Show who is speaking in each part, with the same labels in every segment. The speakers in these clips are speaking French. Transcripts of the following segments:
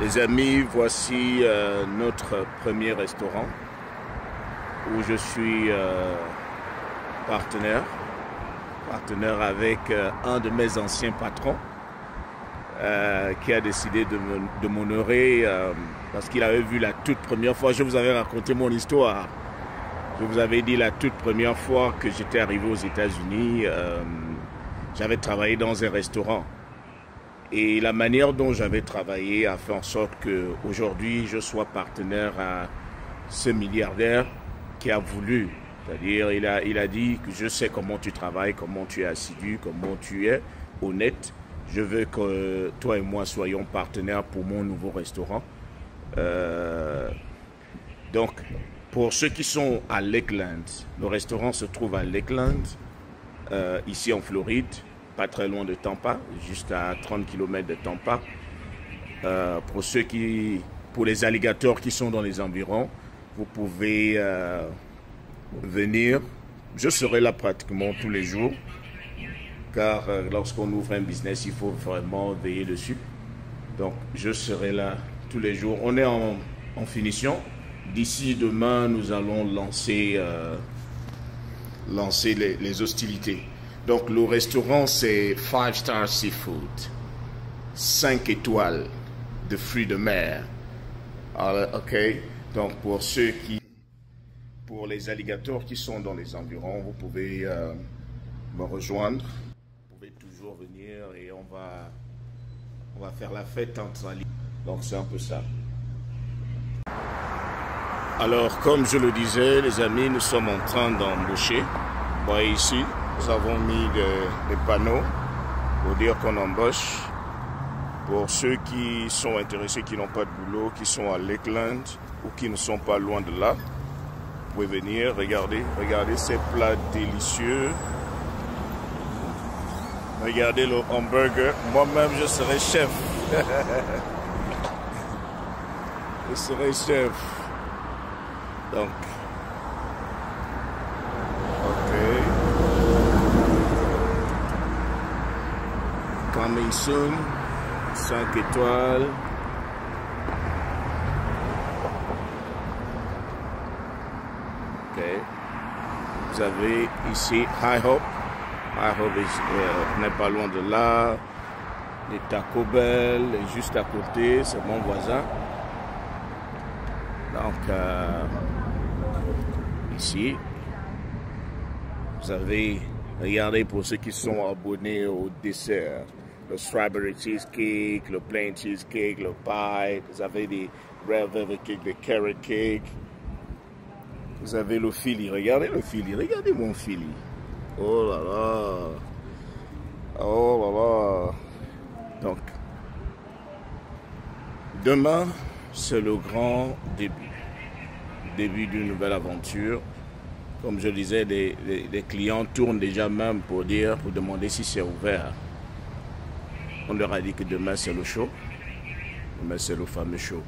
Speaker 1: Les amis, voici notre premier restaurant où je suis partenaire avec un de mes anciens patrons qui a décidé de m'honorer parce qu'il avait vu la toute première fois. Je vous avais raconté mon histoire. Je vous avais dit la toute première fois que j'étais arrivé aux États-Unis, j'avais travaillé dans un restaurant. Et la manière dont j'avais travaillé a fait en sorte qu'aujourd'hui, je sois partenaire à ce milliardaire qui a voulu. C'est-à-dire, il a dit que je sais comment tu travailles, comment tu es assidu, comment tu es honnête. Je veux que toi et moi soyons partenaires pour mon nouveau restaurant. Donc, pour ceux qui sont à Lakeland, le restaurant se trouve à Lakeland, ici en Floride. Pas très loin de Tampa, juste à 30 km de Tampa. Pour les alligators qui sont dans les environs, vous pouvez venir. Je serai là pratiquement tous les jours, car lorsqu'on ouvre un business, il faut vraiment veiller dessus. Donc, je serai là tous les jours. On est en finition. D'ici demain, nous allons lancer les hostilités. Donc, le restaurant, c'est 5-star seafood. 5 étoiles de fruits de mer. Alors, OK. Donc, pour les alligators qui sont dans les environs, vous pouvez me rejoindre. Vous pouvez toujours venir et on va faire la fête entre alligators. Donc, c'est un peu ça. Alors, comme je le disais, les amis, nous sommes en train d'embaucher. Voyez ici. Nous avons mis des panneaux pour dire qu'on embauche. Pour ceux qui sont intéressés, qui n'ont pas de boulot, qui sont à Lakeland ou qui ne sont pas loin de là, vous pouvez venir, regardez ces plats délicieux. Regardez le hamburger. Moi-même, je serai chef. Je serai chef. Donc, coming soon, 5 étoiles. Ok. Vous avez ici High Hope. High Hope n'est pas loin de là. Les Taco Bell est juste à côté, c'est mon voisin. Donc, ici, vous avez, regardez pour ceux qui sont abonnés au dessert. Le strawberry cheesecake, le plain cheesecake, le pie. Vous avez des red velvet cake, des carrot cake. Vous avez le Philly. Regardez le Philly. Regardez mon Philly. Oh là là. Oh là là. Donc, demain, c'est le grand début. Début d'une nouvelle aventure. Comme je disais, les clients tournent déjà même pour demander si c'est ouvert. On leur a dit que demain c'est le show. Demain c'est le fameux show.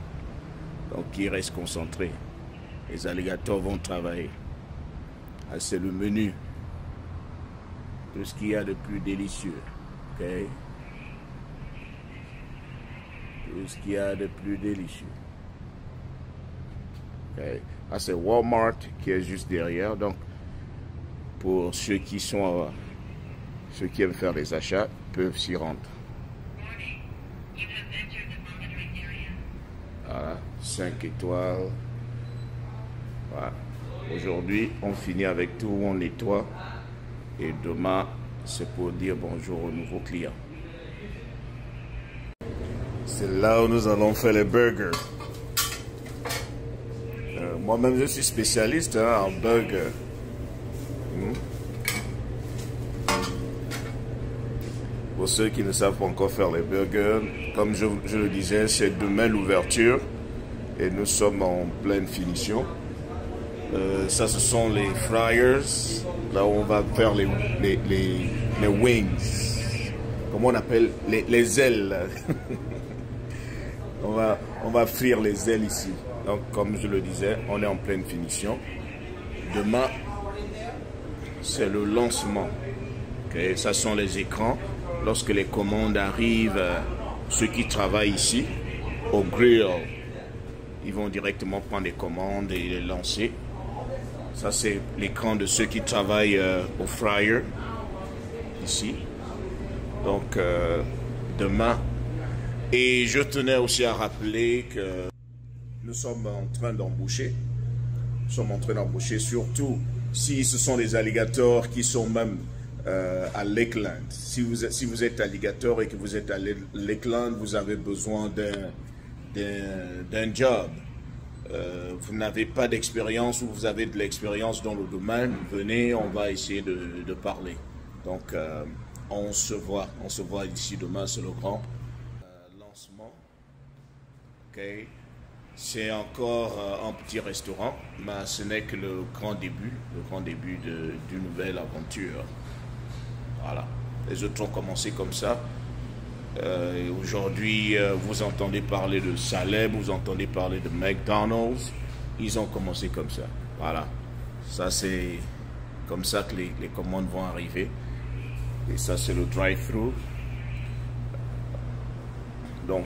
Speaker 1: Donc ils restent concentrés. Les alligators vont travailler. Ah, c'est le menu. Tout ce qu'il y a de plus délicieux. Ok? Tout ce qu'il y a de plus délicieux. Ok? Ah, c'est Walmart qui est juste derrière. Donc pour ceux qui aiment faire des achats, peuvent s'y rendre. Voilà, 5 étoiles. Voilà. Aujourd'hui, on finit avec tout, on nettoie. Et demain, c'est pour dire bonjour aux nouveaux clients. C'est là où nous allons faire les burgers. Moi-même, je suis spécialiste en burgers. Pour ceux qui ne savent pas encore faire les burgers, comme je le disais, c'est demain l'ouverture et nous sommes en pleine finition. Ça, ce sont les fryers. Là où on va faire les wings. Comment on appelle les ailes. on va frire les ailes ici. Donc, comme je le disais, on est en pleine finition. Demain, c'est le lancement. Okay? Ça sont les écrans. Lorsque les commandes arrivent, ceux qui travaillent ici, au grill. Ils vont directement prendre les commandes et les lancer. Ça, c'est l'écran de ceux qui travaillent au fryer, ici. Donc, demain. Et je tenais aussi à rappeler que nous sommes en train d'embaucher. Nous sommes en train d'embaucher, surtout si ce sont des alligators qui sont même à Lakeland. Si vous êtes alligator et que vous êtes à Lakeland, vous avez besoin d'un job. Vous n'avez pas d'expérience ou vous avez de l'expérience dans le domaine, venez, on va essayer de parler. Donc, on se voit ici demain, c'est le grand lancement. Okay. C'est encore un petit restaurant, mais ce n'est que le grand début d'une nouvelle aventure. Voilà, les autres ont commencé comme ça. Aujourd'hui, vous entendez parler de Salem, vous entendez parler de McDonald's. Ils ont commencé comme ça. Voilà. Ça, c'est comme ça que les commandes vont arriver. Et ça, c'est le drive-thru. Donc,